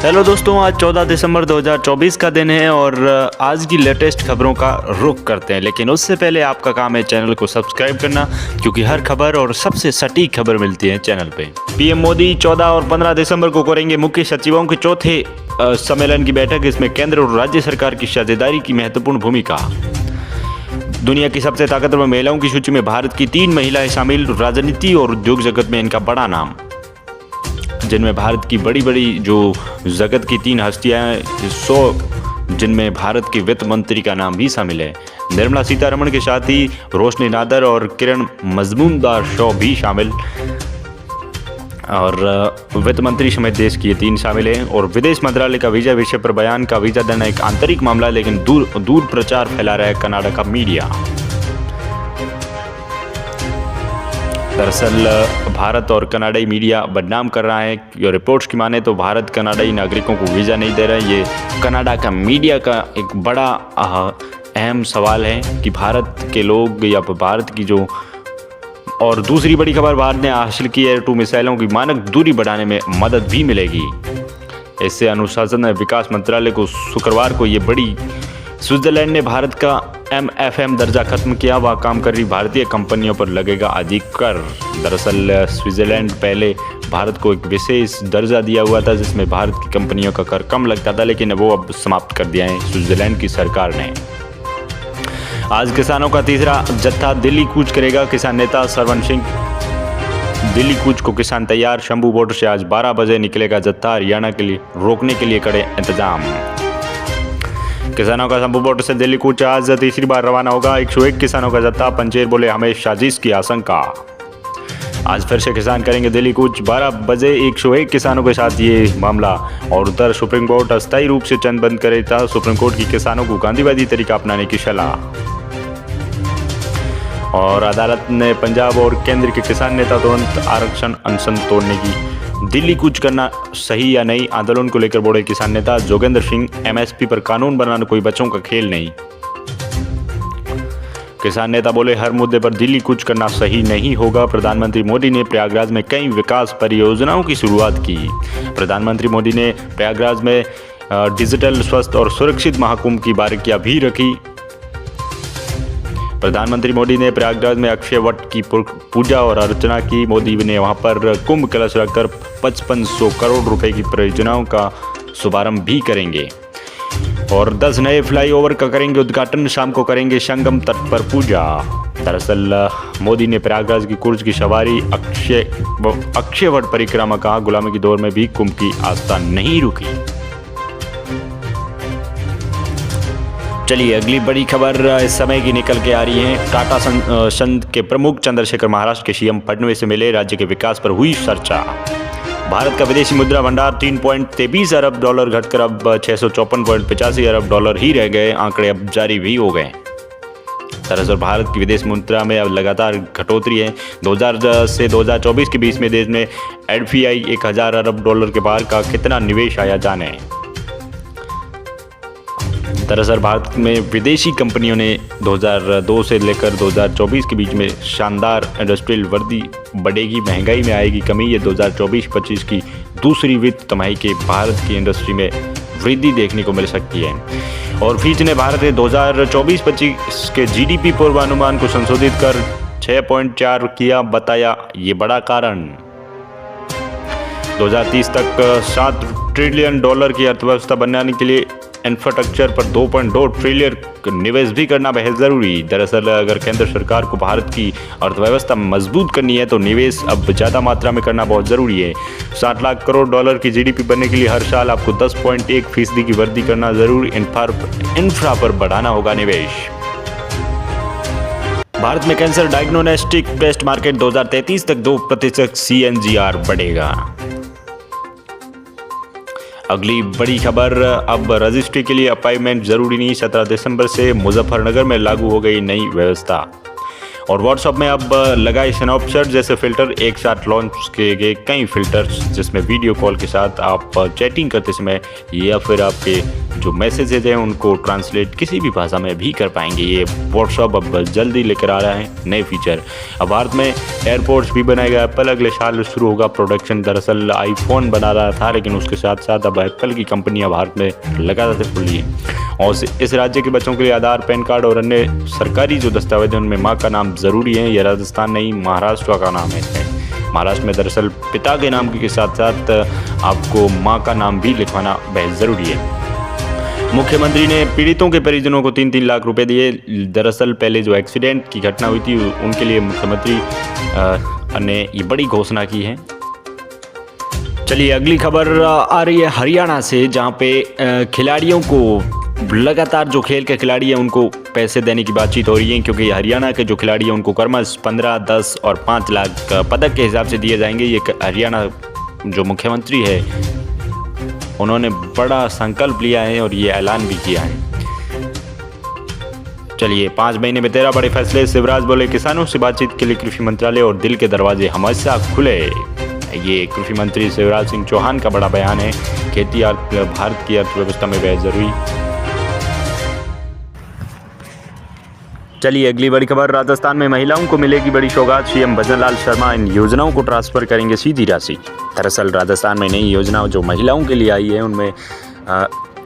Hello दोस्तों, आज 14 दिसंबर 2024 का दिन है और आज की लेटेस्ट खबरों का रुख करते हैं। लेकिन उससे पहले आपका काम है चैनल को सब्सक्राइब करना, क्योंकि हर खबर और सबसे सटीक खबर मिलती है चैनल पे। पीएम मोदी 14 और 15 दिसंबर को करेंगे मुख्य सचिवों के चौथे सम्मेलन की बैठक। इसमें केंद्र और राज्य सरकार की साझेदारी की महत्वपूर्ण भूमिका। दुनिया की सबसे ताकतवर महिलाओं की सूची में भारत की 3 महिलाएं शामिल। राजनीति और उद्योग जगत में इनका बड़ा नाम, जिनमें भारत की बड़ी बड़ी जो जगत की 3 हस्तियां हैं, 100 जिनमें भारत के वित्त मंत्री का नाम भी शामिल है। निर्मला सीतारमण के साथ ही रोशनी नादर और किरण मजमूदार शॉ भी शामिल, और वित्त मंत्री समेत देश की ये 3 शामिल हैं। और विदेश मंत्रालय का वीजा विषय पर बयान का वीजा देना एक आंतरिक मामला, लेकिन दूर प्रचार फैला रहा है कनाडा का मीडिया। दरअसल भारत और कनाडाई मीडिया बदनाम कर रहा है। रिपोर्ट्स की माने तो भारत कनाडाई नागरिकों को वीज़ा नहीं दे रहा है। ये कनाडा का मीडिया का एक बड़ा अहम सवाल है कि भारत के लोग या भारत की जो, और दूसरी बड़ी खबर, भारत ने हासिल की एयर 2 मिसाइलों की मानक दूरी बढ़ाने में मदद भी मिलेगी। इससे अनुशासन और विकास मंत्रालय को शुक्रवार को ये बड़ी, स्विट्जरलैंड ने भारत का MFM दर्जा खत्म किया। वह काम कर रही भारतीय कंपनियों पर लगेगा अधिक कर। दरअसल स्विट्जरलैंड पहले भारत को एक विशेष दर्जा दिया हुआ था जिसमें भारत की कंपनियों का कर कम लगता था, लेकिन वो अब समाप्त कर दिया है स्विट्जरलैंड की सरकार ने। आज किसानों का तीसरा जत्था दिल्ली कूच करेगा। किसान नेता सरवन सिंह, दिल्ली कूच को किसान तैयार। शंभू बॉर्डर से आज 12 बजे निकलेगा जत्था। हरियाणा के लिए रोकने के लिए कड़े इंतजाम। किसानों का शंभू बॉर्डर से दिल्ली कूच आज तीसरी बार रवाना होगा। 101 किसानों का जत्था। पंचेर बोले हमें साजिश की आशंका। आज फिर से किसान करेंगे दिल्ली कूच। 12 बजे 101 किसानों के साथ ये मामला। और उधर सुप्रीम कोर्ट अस्थायी रूप से चंद बंद करेगा। सुप्रीम कोर्ट की किसानों को गांधीवादी तरीका अपनाने की सलाह। और अदालत ने पंजाब और केंद्र के किसान नेता तुरंत आरक्षण अनशन तोड़ने की। दिल्ली कूच करना सही या नहीं, आंदोलन को लेकर बोले किसान नेता जोगेंद्र सिंह। MSP पर कानून बनाना कोई बच्चों का खेल नहीं। किसान नेता बोले हर मुद्दे पर दिल्ली कूच करना सही नहीं होगा। प्रधानमंत्री मोदी ने प्रयागराज में कई विकास परियोजनाओं की शुरुआत की। प्रधानमंत्री मोदी ने प्रयागराज में डिजिटल, स्वस्थ और सुरक्षित महाकुंभ की बारीकियां भी रखी। प्रधानमंत्री मोदी ने प्रयागराज में अक्षय वट की पूजा और अर्चना की। मोदी ने वहां पर कुंभ कलश रखकर 5500 करोड़ रुपए की परियोजनाओं का शुभारंभ भी करेंगे। और 10 नए फ्लाईओवर का करेंगे उद्घाटन। शाम को करेंगे संगम तट पर पूजा। दरअसल मोदी ने प्रयागराज की कुर्ज की सवारी, अक्षय वट परिक्रमा कहा। गुलामी के दौर में भी कुंभ की आस्था नहीं रुकी। चलिए अगली बड़ी खबर इस समय की निकल के आ रही है। टाटा संघ के प्रमुख चंद्रशेखर महाराष्ट्र के CM फडणवीस से मिले। राज्य के विकास पर हुई चर्चा। भारत का विदेशी मुद्रा भंडार $3.23 अरब घटकर अब $654.85 अरब ही रह गए। आंकड़े अब जारी भी हो गए। दरअसल भारत की विदेश मुद्रा में अब लगातार घटोतरी है। 2000 से 2024 के बीच में देश में FDI $1000 अरब के पार का कितना निवेश आया, जाने। दरअसल भारत में विदेशी कंपनियों ने 2002 से लेकर 2024 के बीच में शानदार इंडस्ट्रियल वृद्धि बढ़ेगी, महंगाई में आएगी कमी। ये 2024-25 की दूसरी वित्त तिमाही के भारत की इंडस्ट्री में वृद्धि देखने को मिल सकती है। और फीच ने भारत के 2024-25 के GDP पूर्वानुमान को संशोधित कर 6.4 किया, बताया ये बड़ा कारण। 2030 तक $7 ट्रिलियन की अर्थव्यवस्था बनाने के लिए इंफ्रास्ट्रक्चर पर 2.2 ट्रिलियन निवेश भी करना बेहद ज़रूरी। दरअसल अगर केंद्र सरकार को भारत की अर्थव्यवस्था मजबूत करनी है तो निवेश अब ज़्यादा मात्रा में करना बहुत ज़रूरी है। $60 लाख करोड़ की GDP बनने के लिए हर साल आपको 10.1% की वृद्धि करना ज़रूरी। इंफ्रा पर बढ़ाना होगा निवेश। भारत में कैंसर डायग्नोस्टिक टेस्ट मार्केट 2033 तक 2% CAGR बढ़ेगा। अगली बड़ी खबर, अब रजिस्ट्री के लिए अपॉइंटमेंट जरूरी नहीं। 17 दिसंबर से मुजफ्फरनगर में लागू हो गई नई व्यवस्था। और व्हाट्सएप में अब लगाए स्नैपचैट जैसे फ़िल्टर एक साथ लॉन्च किए गए कई फ़िल्टर्स, जिसमें वीडियो कॉल के साथ आप चैटिंग करते समय या फिर आपके जो मैसेजेज हैं उनको ट्रांसलेट किसी भी भाषा में भी कर पाएंगे। ये व्हाट्सएप अब जल्दी लेकर आ रहा है नए फीचर। अब भारत में एयरपोर्ट्स भी बनाएगा एप्पल, अगले साल शुरू होगा प्रोडक्शन। दरअसल आईफोन बना रहा था, लेकिन उसके साथ साथ अब एप्पल की कंपनियां भारत में लगातार खुली हैं। और इस राज्य के बच्चों के लिए आधार, पैन कार्ड और अन्य सरकारी जो दस्तावेज हैं उनमें माँ का नाम ज़रूरी है। यह राजस्थान नहीं, महाराष्ट्र का नाम है इसमें। महाराष्ट्र में दरअसल पिता के नाम के साथ साथ आपको माँ का नाम भी लिखवाना बेहद ज़रूरी है। मुख्यमंत्री ने पीड़ितों के परिजनों को 3-3 लाख रुपए दिए। दरअसल पहले जो एक्सीडेंट की घटना हुई थी उनके लिए मुख्यमंत्री ने ये बड़ी घोषणा की है। चलिए अगली खबर आ रही है हरियाणा से, जहाँ पे खिलाड़ियों को लगातार जो खेल के खिलाड़ी हैं उनको पैसे देने की बातचीत हो रही है, क्योंकि हरियाणा के जो खिलाड़ी हैं उनको क्रमश 15, 10 और 5 लाख पदक के हिसाब से दिए जाएंगे। ये हरियाणा जो मुख्यमंत्री है उन्होंने बड़ा संकल्प लिया है और ये ऐलान भी किया है। चलिए 5 महीने में 13 बड़े फैसले। शिवराज बोले किसानों से बातचीत के लिए कृषि मंत्रालय और दिल के दरवाजे हमेशा खुले। ये कृषि मंत्री शिवराज सिंह चौहान का बड़ा बयान है। खेती भारत की अर्थव्यवस्था में बेहद जरूरी। चलिए अगली बड़ी खबर, राजस्थान में महिलाओं को मिलेगी बड़ी सौगात। सीएम भजन लाल शर्मा इन योजनाओं को ट्रांसफर करेंगे सीधी राशि। दरअसल राजस्थान में नई योजना जो महिलाओं के लिए आई है उनमें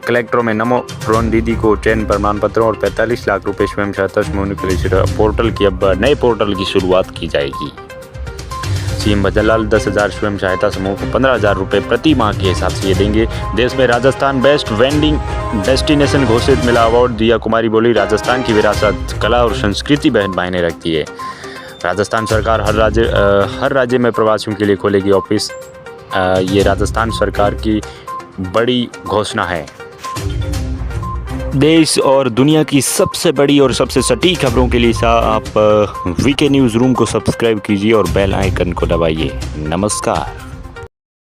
कलेक्टरों में नमो ड्रोन दीदी को चयन प्रमाण पत्र और 45 लाख रुपए स्वयं सहायता समूह के लिए पोर्टल की अब नए पोर्टल की शुरुआत की जाएगी। सीएम भजनलाल 10,000 स्वयं सहायता समूह को 15,000 रुपये प्रति माह के हिसाब से ये देंगे। देश में राजस्थान बेस्ट वेंडिंग डेस्टिनेशन घोषित, मिला अवार्ड। दिया कुमारी बोली राजस्थान की विरासत, कला और संस्कृति बेहद मायने रखती है। राजस्थान सरकार हर राज्य में प्रवासियों के लिए खोलेगी ऑफिस। ये राजस्थान सरकार की बड़ी घोषणा है। देश और दुनिया की सबसे बड़ी और सबसे सटीक खबरों के लिए आप वीके न्यूज़ रूम को सब्सक्राइब कीजिए और बेल आइकन को दबाइए। नमस्कार।